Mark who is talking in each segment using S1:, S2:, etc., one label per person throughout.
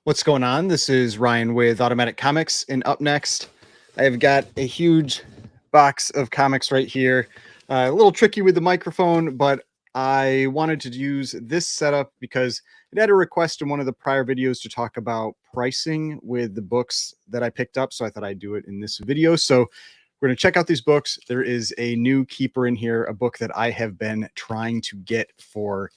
S1: What's going on? This is Ryan with Automatic Comics, and up next, I've got a huge box of comics right here. A little tricky with the microphone, but I wanted to use this setup because it had a request in one of the prior videos to talk about pricing with the books that I picked up, so I thought I'd do it in this video. So we're going to check out these books. There is a new keeper in here, a book that I have been trying to get for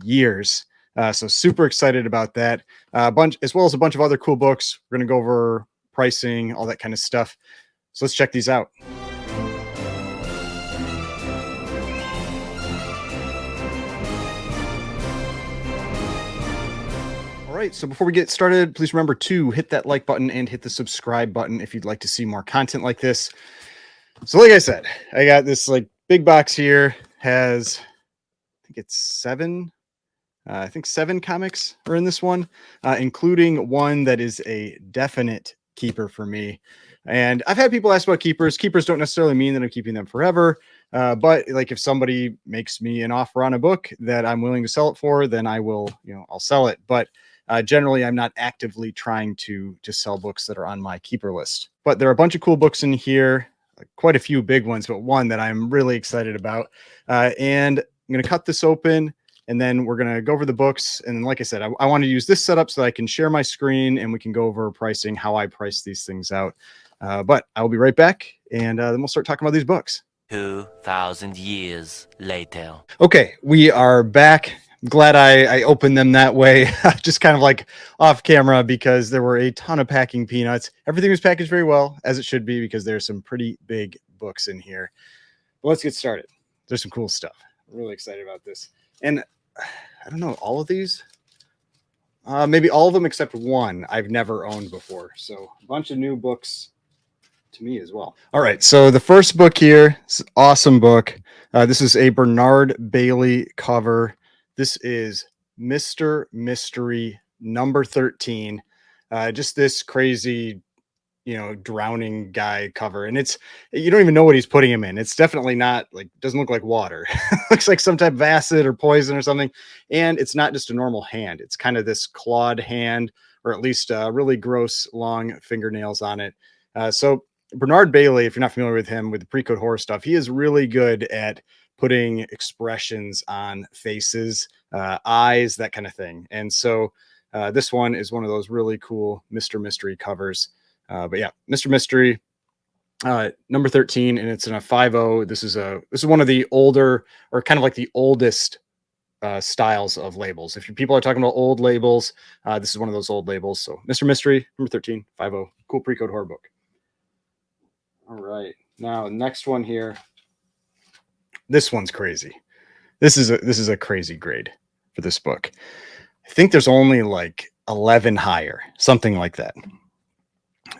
S1: years. So super excited about that. A bunch, as well as a bunch of other cool books. We're going to go over pricing, all that kind of stuff. So let's check these out. All right, so before we get started, please remember to hit that like button and hit the subscribe button if you'd like to see more content like this. So like I said, I got this like big box here, has, I think it's seven comics are in this one, including one that is a definite keeper for me. And I've had people ask about keepers. Keepers don't necessarily mean that I'm keeping them forever. But like if somebody makes me an offer on a book that I'm willing to sell it for, then I will, I'll sell it. But generally, I'm not actively trying to sell books that are on my keeper list. But there are a bunch of cool books in here, quite a few big ones, but one that I'm really excited about. And I'm going to cut this open, and then we're going to go over the books. And like I said, I want to use this setup so that I can share my screen and we can go over pricing, how I price these things out. But I'll be right back, and then we'll start talking about these books.
S2: 2,000 years later.
S1: Okay, we are back. I'm glad I opened them that way, just kind of like off camera, because there were a ton of packing peanuts. Everything was packaged very well, as it should be, because there's some pretty big books in here. But let's get started. There's some cool stuff. I'm really excited about this. And I don't know, all of these, maybe all of them except one I've never owned before. So a bunch of new books to me as well. All right, so the first book here is an awesome book. This is a Bernard Bailey cover. This is Mr. Mystery number 13. Just this crazy, drowning guy cover. And you don't even know what he's putting him in. It's definitely not doesn't look like water. Looks like some type of acid or poison or something. And it's not just a normal hand. It's kind of this clawed hand, or at least really gross long fingernails on it. So Bernard Bailey, if you're not familiar with him with the pre-code horror stuff, he is really good at putting expressions on faces, eyes, that kind of thing. And so this one is one of those really cool Mr. Mystery covers. But yeah, Mr. Mystery, number 13, and it's in a 5.0. This is one of the older, or kind of like the oldest styles of labels. If people are talking about old labels, this is one of those old labels. So Mr. Mystery, number 13, 5.0, cool pre-code horror book. All right, now next one here. This one's crazy. This is a crazy grade for this book. I think there's only like 11 higher, something like that.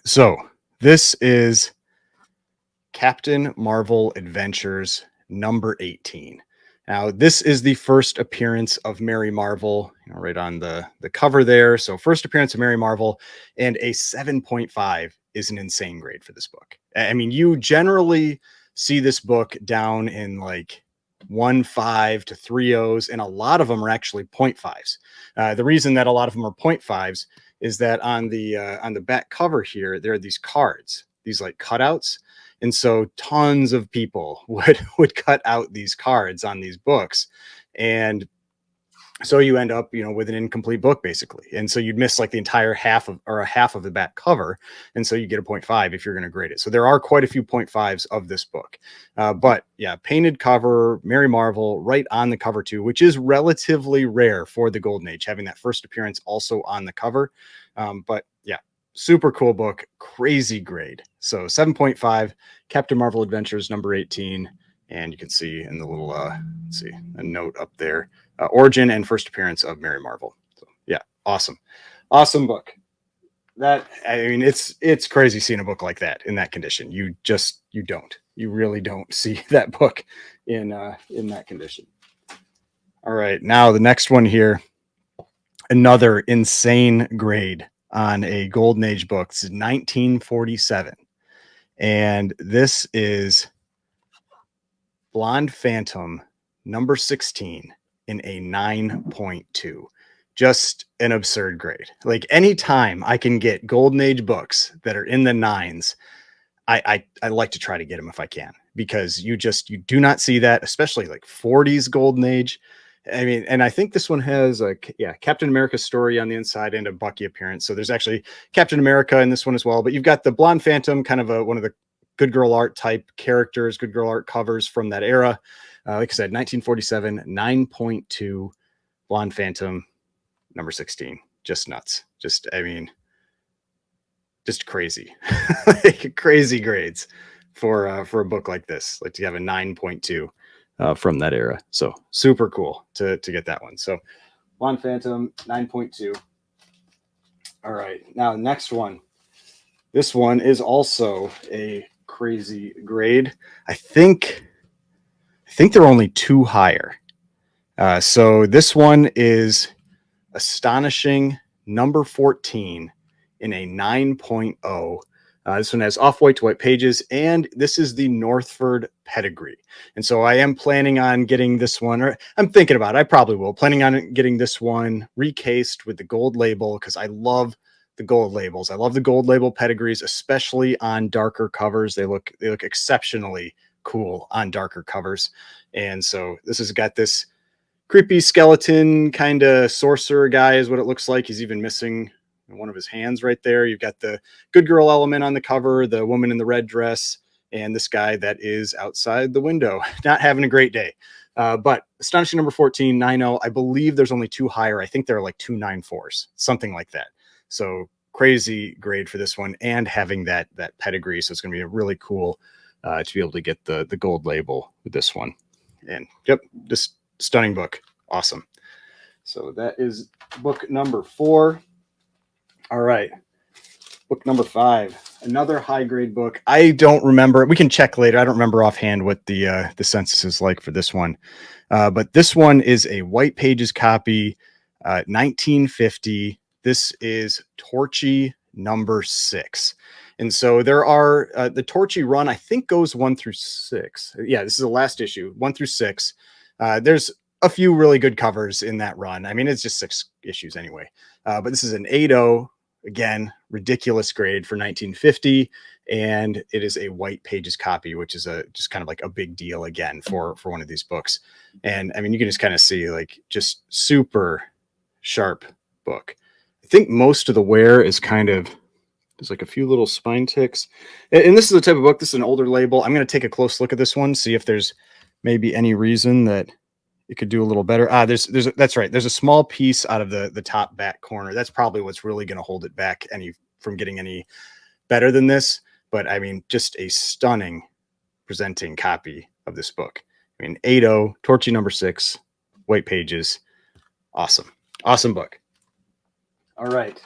S1: So this is Captain Marvel Adventures number 18. Now, this is the first appearance of Mary Marvel, right on the cover there. So first appearance of Mary Marvel, and a 7.5 is an insane grade for this book. I mean, you generally see this book down in like 1.5 to 3.0s, and a lot of them are actually 0.5s. The reason that a lot of them are 0.5s is that on the back cover here, there are these cards, these like cutouts. And so tons of people would cut out these cards on these books. And so you end up, with an incomplete book basically. And so you'd miss like the entire half of the back cover. And so you get a 0.5 if you're going to grade it. So there are quite a few 0.5s of this book. But yeah, painted cover, Mary Marvel right on the cover too, which is relatively rare for the Golden Age, having that first appearance also on the cover. But yeah, super cool book, crazy grade. So 7.5, Captain Marvel Adventures number 18. And you can see in the little, let's see, a note up there, origin and first appearance of Mary Marvel. So yeah, awesome book. That, I mean, it's crazy seeing a book like that in that condition. You really don't see that book in that condition. All right, now the next one here, another insane grade on a Golden Age book. This is 1947, and this is Blonde Phantom number 16 in a 9.2. just an absurd grade. Like anytime I can get golden age books that are in the nines, I like to try to get them if I can, because you do not see that, especially like 40s golden age. I mean, and I think this one has Captain America's story on the inside and a Bucky appearance. So there's actually Captain America in this one as well. But you've got the Blonde Phantom, kind of one of the good girl art type characters, good girl art covers from that era. Like I said, 1947, 9.2, Blonde Phantom, number 16. Just nuts. Just crazy, like crazy grades for a book like this. Like to have a 9.2 from that era. So super cool to get that one. So Blonde Phantom 9.2. All right, now next one. This one is also a crazy grade. I think they're only two higher. So this one is astonishing number 14 in a 9.0. This one has off-white to white pages, and this is the Northford pedigree. And so I am planning on getting this one, or I'm thinking about it, I probably will, planning on getting this one recased with the gold label, because I love the gold labels. I love the gold label pedigrees, especially on darker covers. They look exceptionally cool on darker covers. And so this has got this creepy skeleton kind of sorcerer guy is what it looks like. He's even missing one of his hands right there. You've got the good girl element on the cover, the woman in the red dress, and this guy that is outside the window, not having a great day. But astonishing number 14, 9.0. I believe there's only two higher. I think they're like 2.94s, something like that. So crazy grade for this one, and having that pedigree. So it's going to be a really cool to be able to get the gold label with this one. And yep, just stunning book. Awesome. So that is book number 4. All right. Book number 5, another high grade book. I don't remember. We can check later. I don't remember offhand what the census is like for this one. But this one is a white pages copy, 1950. This is Torchy number 6. And so there are the Torchy run, I think, goes 1 through 6. Yeah, this is the last issue, 1 through 6. There's a few really good covers in that run. I mean, it's just 6 issues anyway. But this is an 8.0. Again, ridiculous grade for 1950, and it is a white pages copy, which is just kind of like a big deal again for one of these books. And I mean, you can just kind of see like just super sharp book. I think most of the wear is kind of, there's like a few little spine ticks. And this is the type of book, this is an older label. I'm going to take a close look at this one, see if there's maybe any reason that it could do a little better. That's right. There's a small piece out of the top back corner. That's probably what's really going to hold it back from getting any better than this. But I mean, just a stunning presenting copy of this book. I mean, 8.0, Torchy number 6, white pages. Awesome. Awesome book. All right.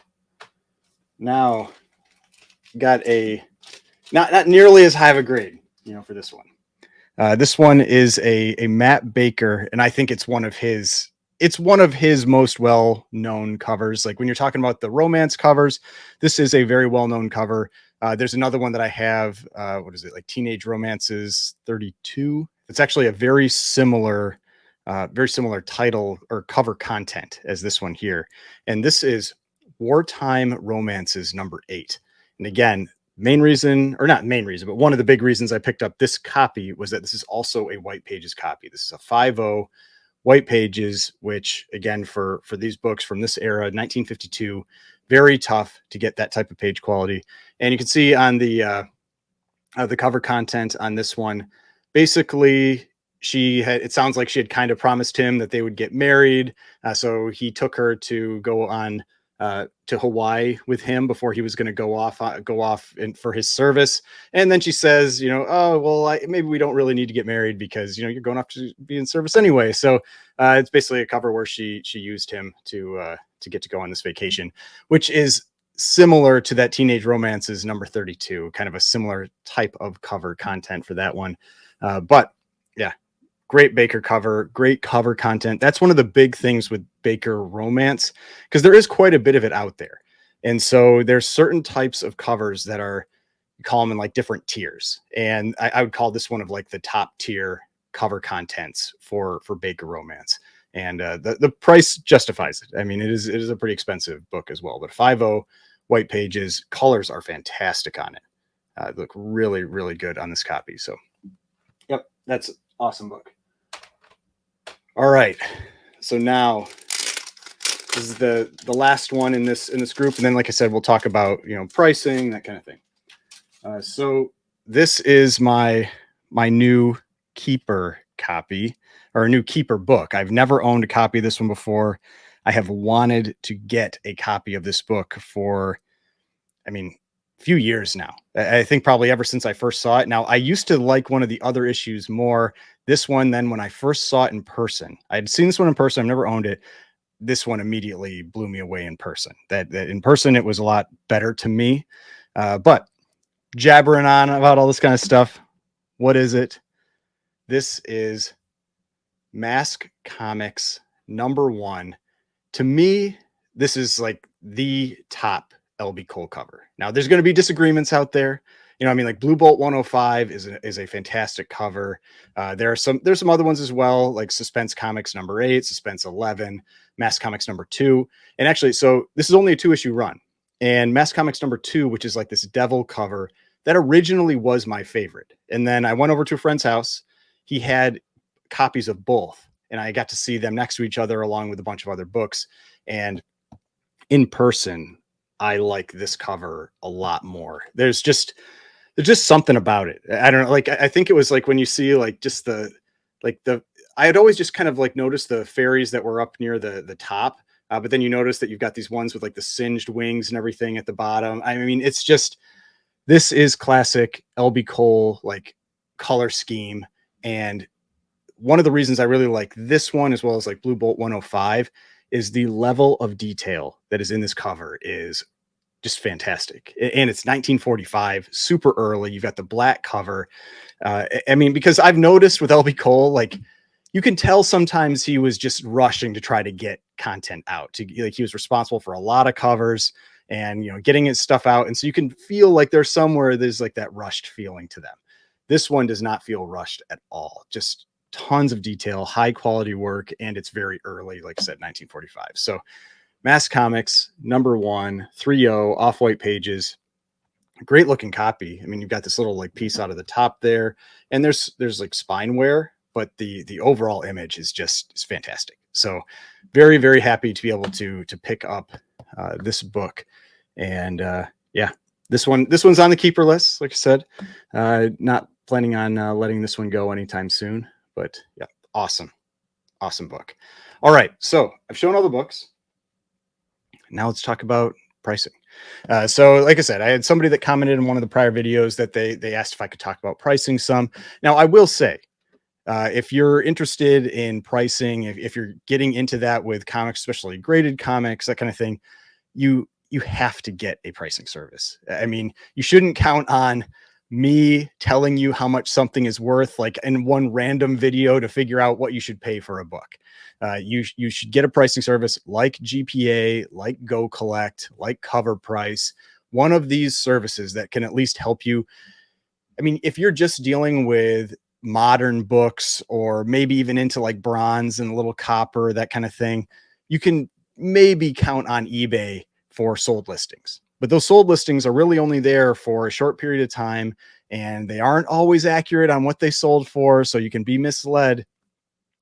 S1: Now got a not nearly as high of a grade, for this one. This one is a Matt Baker, and I think it's one of his most well-known covers. Like when you're talking about the romance covers, this is a very well-known cover. There's another one that I have. What is it? Like Teenage Romances 32. It's actually a very similar title or cover content as this one here. And this is Wartime Romances number 8. And again, main reason, or not main reason, but one of the big reasons I picked up this copy was that this is also a white pages copy. This is a 5.0 white pages, which again, for these books from this era, 1952, very tough to get that type of page quality. And you can see on the cover content on this one, basically it sounds like she had kind of promised him that they would get married. So he took her to go on to Hawaii with him before he was going to go off for his service. And then she says, oh, well, maybe we don't really need to get married because, you're going off to be in service anyway. So it's basically a cover where she used him to get to go on this vacation, which is similar to that Teenage Romances number 32, kind of a similar type of cover content for that one. But yeah, great Baker cover, great cover content. That's one of the big things with Baker romance, because there is quite a bit of it out there. And so there's certain types of covers that are, you call them in like different tiers. And I would call this one of like the top tier cover contents for Baker romance. and the price justifies it. I mean, it is a pretty expensive book as well, but 5.0 white pages, colors are fantastic on it. Look really, really good on this copy. So, yep, that's awesome book. All right, so now this is the last one in this group, and then, like I said, we'll talk about pricing, that kind of thing. So this is my new Keeper copy, or a new Keeper book. I've never owned a copy of this one before. I have wanted to get a copy of this book for, I mean, a few years now. I think probably ever since I first saw it. Now, I used to like one of the other issues more, this one, than when I first saw it in person. I had seen this one in person. I've never owned it. This one immediately blew me away in person. That in person, it was a lot better to me. But jabbering on about all this kind of stuff, what is it? This is Mask Comics #1. To me, this is like the top LB Cole cover. Now, there's going to be disagreements out there. I mean, like Blue Bolt 105 is a fantastic cover. There's some other ones as well, like Suspense Comics #8, Suspense 11, Mask Comics #2. And actually, so this is only a 2-issue run. And Mask Comics #2, which is like this devil cover, that originally was my favorite. And then I went over to a friend's house. He had copies of both, and I got to see them next to each other along with a bunch of other books. And in person, I like this cover a lot more. There's just something about it. I don't know. Like, I think it was like when you see like just I had always just kind of like noticed the fairies that were up near the top. But then you notice that you've got these ones with like the singed wings and everything at the bottom. I mean, it's just, this is classic LB Cole, like, color scheme. And one of the reasons I really like this one, as well as like Blue Bolt 105, is the level of detail that is in this cover is just fantastic. And it's 1945, super early. You've got the black cover. I mean, because I've noticed with LB Cole, like, you can tell sometimes he was just rushing to try to get content out. Like, he was responsible for a lot of covers and getting his stuff out. And so you can feel like there's somewhere there's like that rushed feeling to them. This one does not feel rushed at all. Just tons of detail, high quality work, and it's very early, like I said, 1945. So Mask Comics #1, 3.0, off-white pages, great looking copy. I mean, you've got this little like piece out of the top there, and there's like spine wear, but the overall image is fantastic. So very, very happy to be able to pick up this book. And yeah, this one's on the keeper list, like I said. Not planning on letting this one go anytime soon, but yeah, awesome book. All right, so I've shown all the books. Now let's talk about pricing. So like I said, I had somebody that commented in one of the prior videos that they asked if I could talk about pricing some. Now, I will say, if you're interested in pricing, if you're getting into that with comics, especially graded comics, that kind of thing, you have to get a pricing service. I mean, you shouldn't count on me telling you how much something is worth, like in one random video, to figure out what you should pay for a book. You should get a pricing service like GPA, like Go Collect, like Cover Price, one of these services that can at least help you. I mean, if you're just dealing with modern books, or maybe even into like bronze and a little copper, that kind of thing, you can maybe count on eBay for sold listings. But those sold listings are really only there for a short period of time, and they aren't always accurate on what they sold for. So you can be misled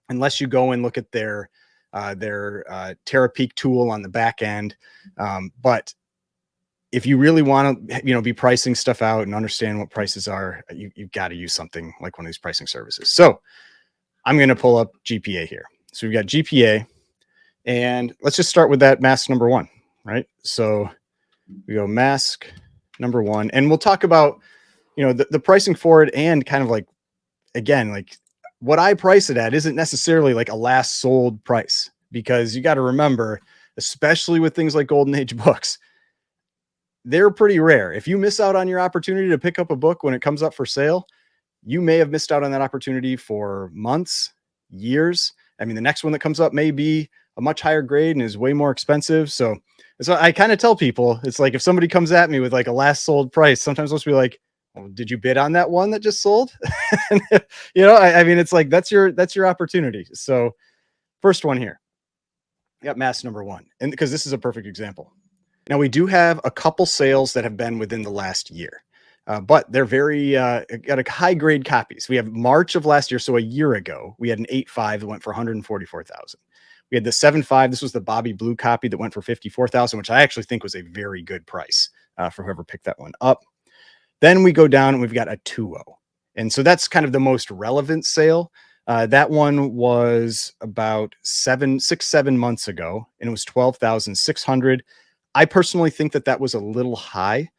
S1: unless you go and look at their TerraPeak tool on the back end. But if you really want to, be pricing stuff out and understand what prices are, you've got to use something like one of these pricing services. So I'm going to pull up GPA here. So we've got GPA, and let's just start with that Mask #1, right? So we go Mask #1, and we'll talk about, the pricing for it, and kind of like, again, like, what I price it at isn't necessarily like a last sold price, because you got to remember, especially with things like Golden Age books, they're pretty rare. If you miss out on your opportunity to pick up a book when it comes up for sale, you may have missed out on that opportunity for months, years. I mean, the next one that comes up may be a much higher grade and is way more expensive. So I kind of tell people, it's like, if somebody comes at me with like a last sold price, sometimes I'll be like, well, did you bid on that one that just sold? I mean, it's like, that's your opportunity. So First one here. Got mass number one. And because this is a perfect example. Now, we do have a couple sales that have been within the last year, but they're very got a high grade copies. We have March of last year, so a year ago, we had an 8.5 that went for 144,000. We had the 7.5. This was the Bobby Blue copy that went for 54,000, which I actually think was a very good price for whoever picked that one up. Then we go down and we've got a 2.0, and so that's kind of the most relevant sale. That one was about 7 months ago, and it was 12,600. I personally think that that was a little high.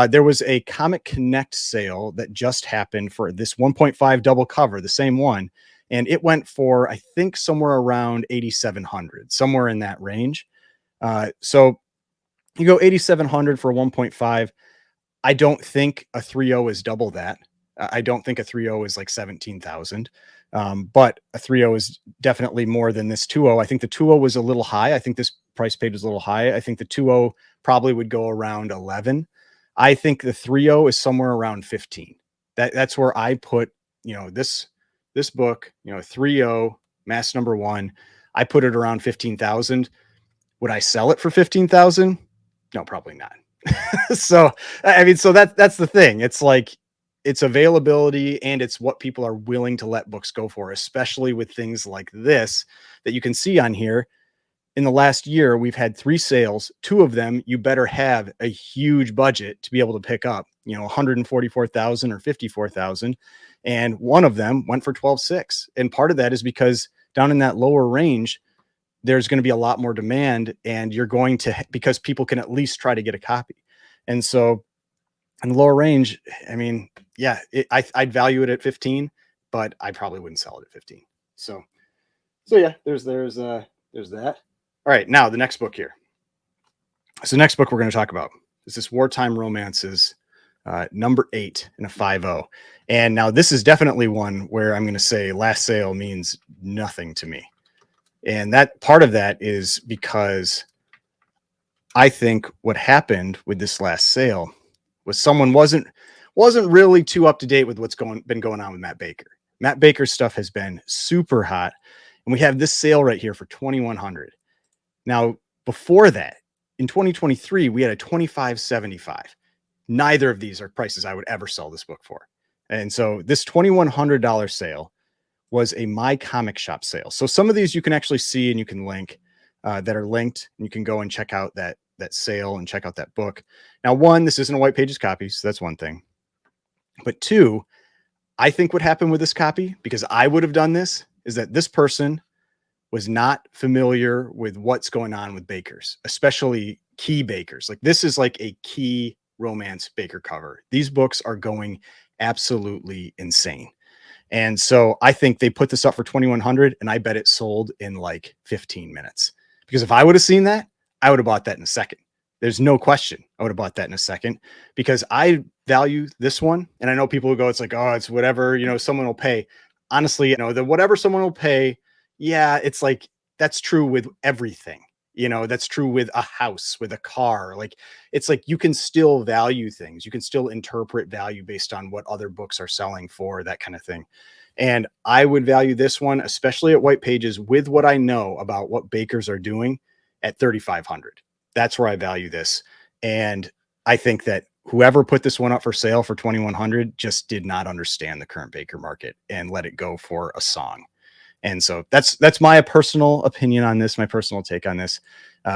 S1: There was a Comic Connect sale that just happened for this 1.5 double cover, the same one, and it went for, I think, somewhere around 8,700, somewhere in that range. So you go 8,700 for a 1.5. I don't think a 3.0 is double that. I don't think a 3.0 is like 17,000. But a 3.0 is definitely more than this 2.0. I think the 2.0 was a little high. I think this price paid was a little high. I think the 2.0 probably would go around 11. I think the 3.0 is somewhere around 15. That's where I put, this book, 3.0 mass number one. I put it around 15,000. Would I sell it for 15,000? No, probably not. So, I mean, so that's the thing. It's like, it's availability and it's what people are willing to let books go for, especially with things like this that you can see on here. In the last year, we've had 3 sales. 2 of them, you better have a huge budget to be able to pick up, 144,000 or 54,000. And one of them went for 12.6. And part of that is because down in that lower range, there's going to be a lot more demand, and you're going to, because people can at least try to get a copy. And so in the lower range, I mean, yeah, I'd value it at 15, but I probably wouldn't sell it at 15. So yeah, there's that. All right, now the next book here. So the next book we're going to talk about is this Wartime Romances, number 8 in a 5.0. And now this is definitely one where I'm going to say last sale means nothing to me. And that part of that is because I think what happened with this last sale was someone wasn't really too up to date with what's been going on with Matt Baker. Matt Baker's stuff has been super hot, and we have this sale right here for 2,100. Now, before that, in 2023, we had a 2,575. Neither of these are prices I would ever sell this book for. And so this $2,100 sale was a My Comic Shop sale. So some of these you can actually see and you can link that are linked, and you can go and check out that sale and check out that book. Now, one, this isn't a White Pages copy, so that's one thing. But 2, I think what happened with this copy, because I would have done this, is that this person was not familiar with what's going on with Bakers, especially key Bakers. Like, this is like a key romance Baker cover. These books are going absolutely insane. And so I think they put this up for 2,100, and I bet it sold in like 15 minutes. Because if I would have seen that, I would have bought that in a second. There's no question. I would have bought that in a second, because I value this one. And I know people will go, it's like, oh, it's whatever, someone will pay. Honestly, the whatever someone will pay. Yeah. It's like, that's true with everything. That's true with a house, with a car. Like, it's like, you can still value things. You can still interpret value based on what other books are selling for, that kind of thing. And I would value this one, especially at White Pages, with what I know about what Bakers are doing, at 3,500. That's where I value this. And I think that whoever put this one up for sale for 2,100 just did not understand the current Baker market and let it go for a song. And so that's my personal opinion on this, my personal take on this.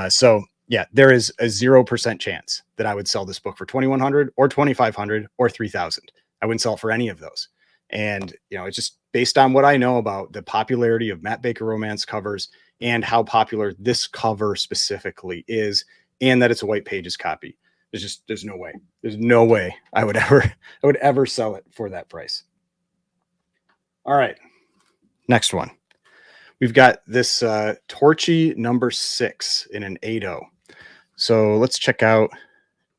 S1: So yeah, there is a 0% chance that I would sell this book for 2,100 or 2,500 or 3,000. I wouldn't sell it for any of those. And, it's just based on what I know about the popularity of Matt Baker romance covers and how popular this cover specifically is, and that it's a White Pages copy. There's no way I would ever sell it for that price. All right. Next one. We've got this Torchy number 6 in an 8.0. So let's check out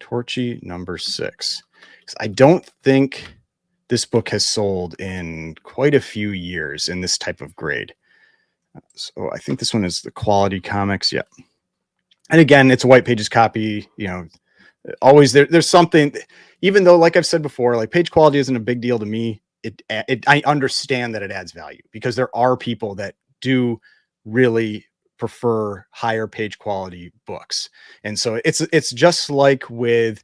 S1: Torchy number 6. I don't think this book has sold in quite a few years in this type of grade. So I think this one is the Quality Comics. Yeah. And again, it's a White Pages copy. Always there's something, even though, like I've said before, like page quality isn't a big deal to me. I understand that it adds value, because there are people that do really prefer higher page quality books. And so it's just like with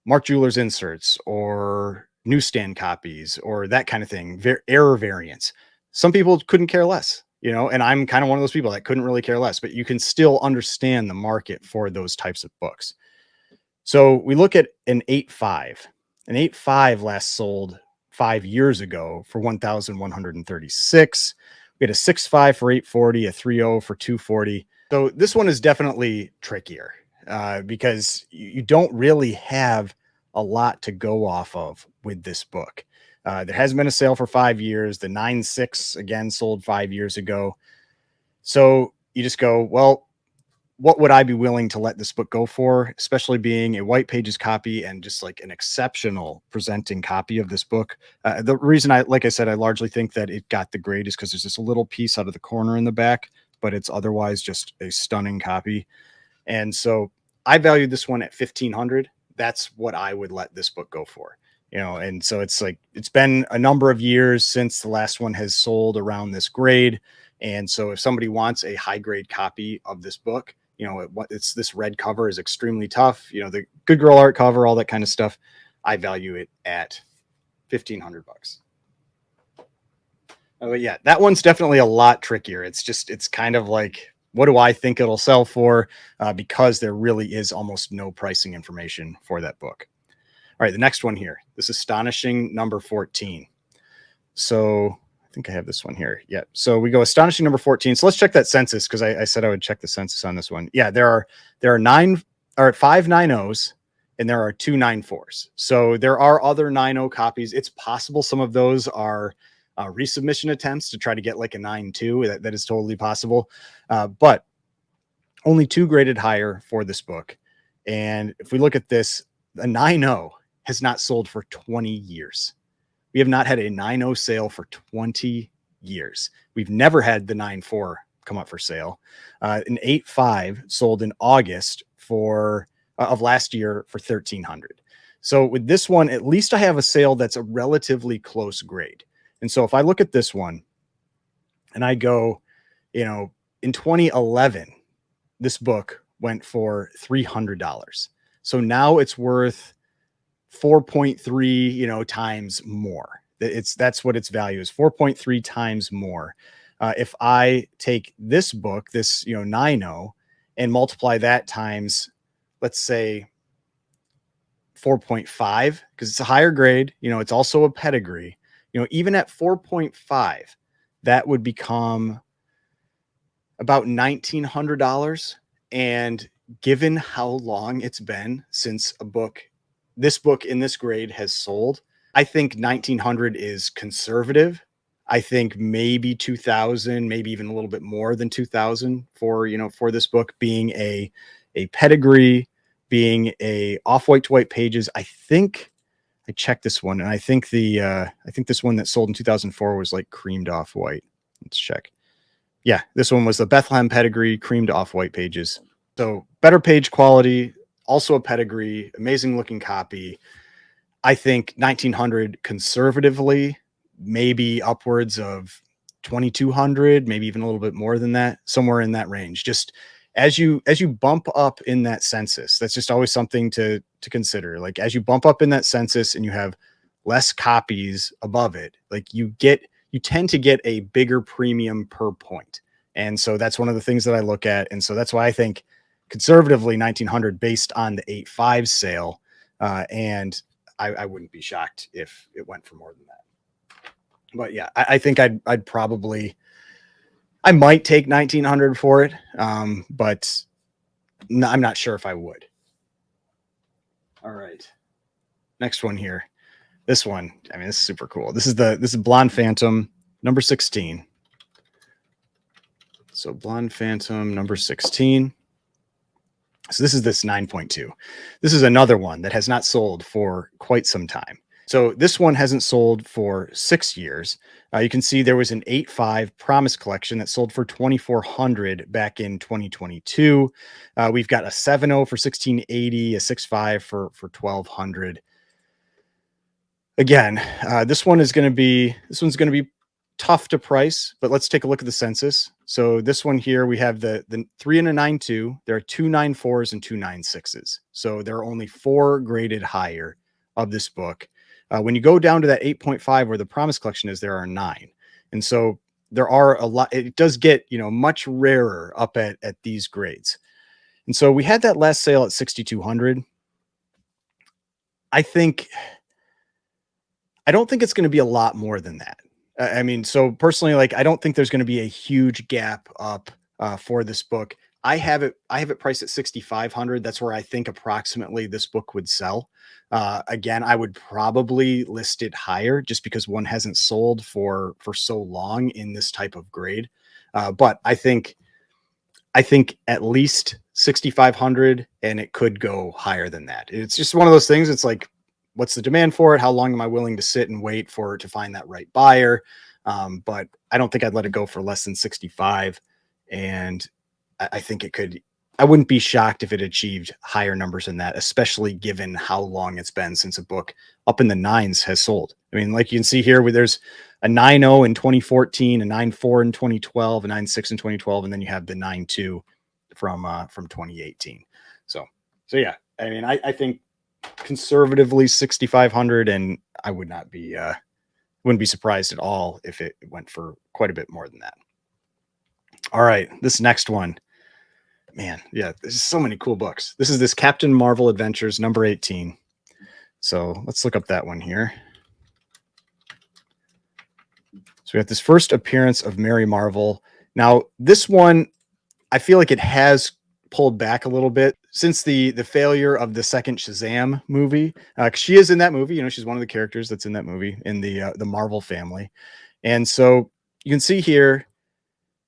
S1: Mark Jeweller's inserts or newsstand copies or that kind of thing, error variants. Some people couldn't care less, and I'm kind of one of those people that couldn't really care less, but you can still understand the market for those types of books. So we look at an 8.5. An 8.5 last sold 5 years ago for 1,136. We had a 6.5 for 840, a 3.0 for 240. So this one is definitely trickier because you don't really have a lot to go off of with this book. There hasn't been a sale for 5 years. The 9.6 again sold 5 years ago. So you just go, well, what would I be willing to let this book go for, especially being a white pages copy and just like an exceptional presenting copy of this book. The reason like I said, I largely think that it got the grade is because there's this little piece out of the corner in the back, but it's otherwise just a stunning copy. And so I valued this one at 1,500. That's what I would let this book go for. And so it's been a number of years since the last one has sold around this grade. And so if somebody wants a high grade copy of this book, it's this red cover is extremely tough. The Good Girl art cover, all that kind of stuff. I value it at $1,500. But yeah, that one's definitely a lot trickier. It's kind of like, what do I think it'll sell for? Because there really is almost no pricing information for that book. All right, the next one here, this astonishing number 14. So I think I have this one here. Yeah. So we go astonishing number 14. So let's check that census because I said I would check the census on this one. Yeah, there are 5 9.0s and there are 2 9.4s. So there are other 9.0 copies. It's possible some of those are resubmission attempts to try to get like a 9.2. That is totally possible. But only 2 graded higher for this book. And if we look at this, a 9.0 has not sold for 20 years. We have not had a 9.0 sale for 20 years. We've never had the 9.4 come up for sale. An 8.5 sold in August of last year for 1,300. So with this one, at least I have a sale that's a relatively close grade. And so if I look at this one and I go, in 2011, this book went for $300. So now it's worth 4.3, times more. That's what its value is, 4.3 times more. If I take this book, this 9.0, and multiply that times, let's say 4.5, because it's a higher grade, it's also a pedigree. Even at 4.5, that would become about $1,900. And given how long it's been since this book in this grade has sold, I think 1,900 is conservative. I think maybe 2,000, maybe even a little bit more than 2,000 for this book being a pedigree, being a off-white to white pages. I think I checked this one, and I think this one that sold in 2004 was like creamed off white. Let's check. Yeah, this one was the Bethlehem pedigree, creamed off white pages. So better page quality, also a pedigree, amazing looking copy. I think 1,900 conservatively, maybe upwards of 2,200, maybe even a little bit more than that, somewhere in that range. Just as you bump up in that census, that's just always something to consider. Like as you bump up in that census and you have less copies above it, like you tend to get a bigger premium per point. And so that's one of the things that I look at. And so that's why I think conservatively 1,900 based on the 8.5 sale. And I wouldn't be shocked if it went for more than that. But yeah, I think I might take 1,900 for it. But I'm not sure if I would. All right. Next one here. This one, this is super cool. This is Blonde Phantom number 16. So Blonde Phantom number 16. So this is this 9.2. This is another one that has not sold for quite some time. So this one hasn't sold for 6 years. You can see there was an 8.5 Promise collection that sold for 2,400 back in 2022. We've got a 7.0 for 1,680, a 6.5 for 1,200. Again, this one's going to be tough to price, but let's take a look at the census. So this one here, we have the 3 and a 9.2. There are 2 9.4s and 2 9.6s. So there are only 4 graded higher of this book. When you go down to that 8.5 where the Promise Collection is, there are 9. And so there are a lot. It does get, much rarer up at these grades. And so we had that last sale at 6,200. I don't think it's going to be a lot more than that. I mean, so personally, like, I don't think there's going to be a huge gap up for this book. I have it priced at 6,500. That's where I think approximately this book would sell. Again, I would probably list it higher just because one hasn't sold for so long in this type of grade. But I think at least 6,500, and it could go higher than that. It's just one of those things. It's like, what's the demand for it? How long am I willing to sit and wait to find that right buyer? But I don't think I'd let it go for less than 65. And I think it could. I wouldn't be shocked if it achieved higher numbers than that, especially given how long it's been since a book up in the 9s has sold. I mean, like you can see here, where there's a 9.0 in 2014, a 9.4 in 2012, a 9.6 in 2012, and then you have the 9.2 from 2018. So yeah, I mean, I think conservatively 6,500, and I wouldn't be surprised at all if it went for quite a bit more than that. All right, this next one, man, yeah, there's so many cool books. This is this Captain Marvel Adventures number 18. So let's look up that one here. So we have this first appearance of Mary Marvel. Now, this one, I feel like it has pulled back a little bit since the failure of the second Shazam movie. 'Cause she is in that movie. She's one of the characters that's in that movie in the Marvel family. And so you can see here,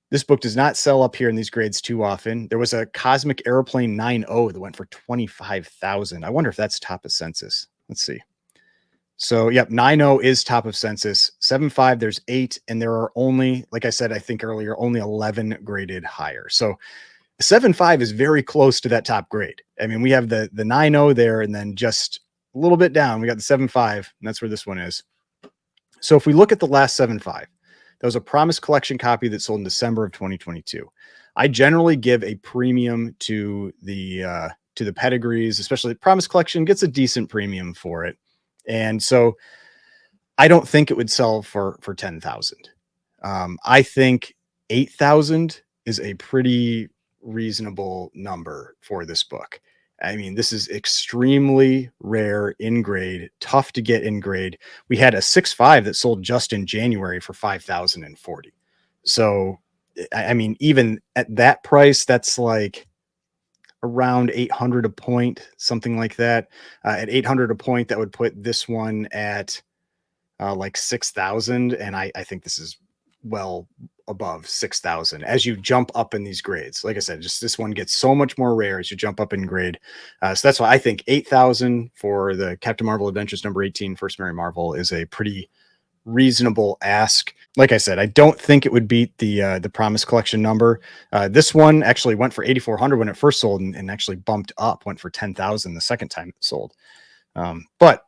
S1: this book does not sell up here in these grades too often. There was a Cosmic Airplane 9.0 that went for 25,000. I wonder if that's top of census. Let's see. So, yep, 9.0 is top of census. 7.5, there's 8, and there are only, like I said, I think earlier, only 11 graded higher. So 7.5 is very close to that top grade. I mean, we have the 9.0 there, and then just a little bit down, we got the 7.5, and that's where this one is. So if we look at the last 7.5, there was a Promise Collection copy that sold in December of 2022. I generally give a premium to the pedigrees, especially Promise Collection gets a decent premium for it. And so I don't think it would sell for 10,000. I think 8,000 is a pretty reasonable number for this book. I mean, this is extremely rare in grade, tough to get in grade. We had a 6.5 that sold just in January for 5,040. So, I mean, even at that price, that's like around 800 a point, something like that. At 800 a point, that would put this one at like 6,000. And I think this is well above 6,000 as you jump up in these grades. Like I said, just this one gets so much more rare as you jump up in grade. So that's why I think 8,000 for the Captain Marvel Adventures number 18, First Mary Marvel, is a pretty reasonable ask. Like I said, I don't think it would beat the Promise Collection number. This one actually went for 8,400 when it first sold, and actually bumped up, went for 10,000 the second time it sold. But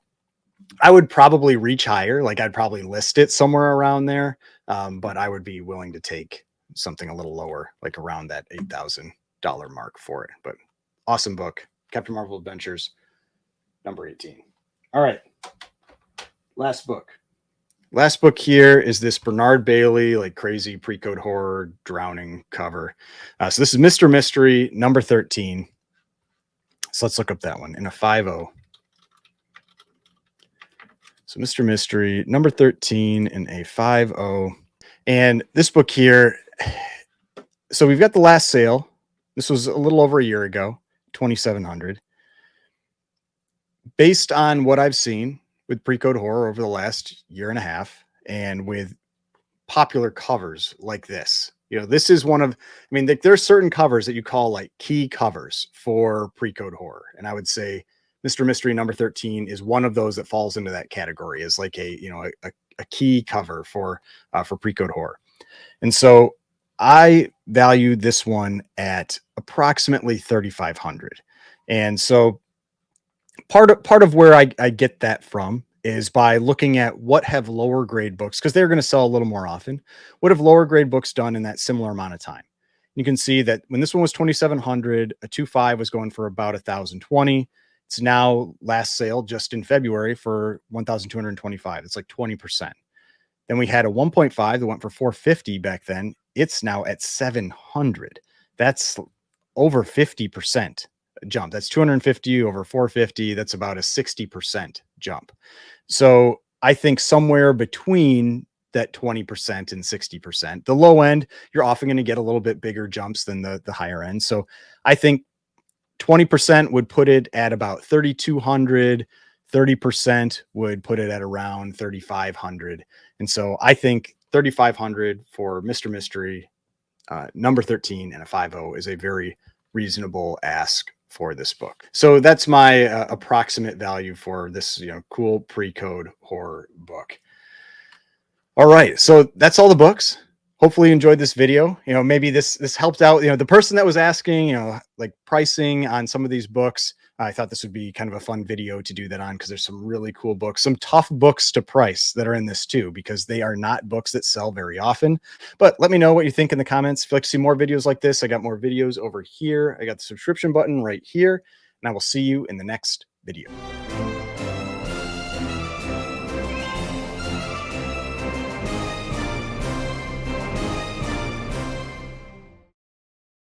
S1: I would probably reach higher. Like, I'd probably list it somewhere around there. But I would be willing to take something a little lower, like around that $8,000 mark for it. But awesome book, Captain Marvel Adventures, number 18. All right, last book. Last book here is this Bernard Bailey, like crazy pre-code horror drowning cover. So this is Mr. Mystery, number 13. So let's look up that one in a 5.0. So Mr. Mystery, number 13 in a 5.0. And this book here, so we've got the last sale. This was a little over a year ago, 2,700. Based on what I've seen with pre-code horror over the last year and a half, and with popular covers like this, this is one of, I mean, there are certain covers that you call like key covers for pre-code horror. And I would say Mr. Mystery number 13 is one of those that falls into that category, as like a key cover for pre-code horror. And so I value this one at approximately 3,500. And so part of where I get that from is by looking at what have lower grade books, because they're going to sell a little more often. What have lower grade books done in that similar amount of time? You can see that when this one was 2,700, a 2.5 was going for about 1,020. It's now last sale just in February for 1,225. It's like 20%. Then we had a 1.5 that went for 450 back then. It's now at 700. That's over 50% jump. That's 250 over 450. That's about a 60% jump. So I think somewhere between that 20% and 60%. The low end, you're often going to get a little bit bigger jumps than the higher end. So I think 20% would put it at about 3,200. 30% would put it at around 3,500. And so I think 3,500 for Mr. Mystery, number 13 and a 5.0 is a very reasonable ask for this book. So that's my approximate value for this, cool pre-code horror book. All right, so that's all the books. Hopefully you enjoyed this video. Maybe this helped out, the person that was asking, like pricing on some of these books. I thought this would be kind of a fun video to do that on, because there's some really cool books, some tough books to price that are in this too, because they are not books that sell very often. But let me know what you think in the comments. If you'd like to see more videos like this, I got more videos over here. I got the subscription button right here, and I will see you in the next video.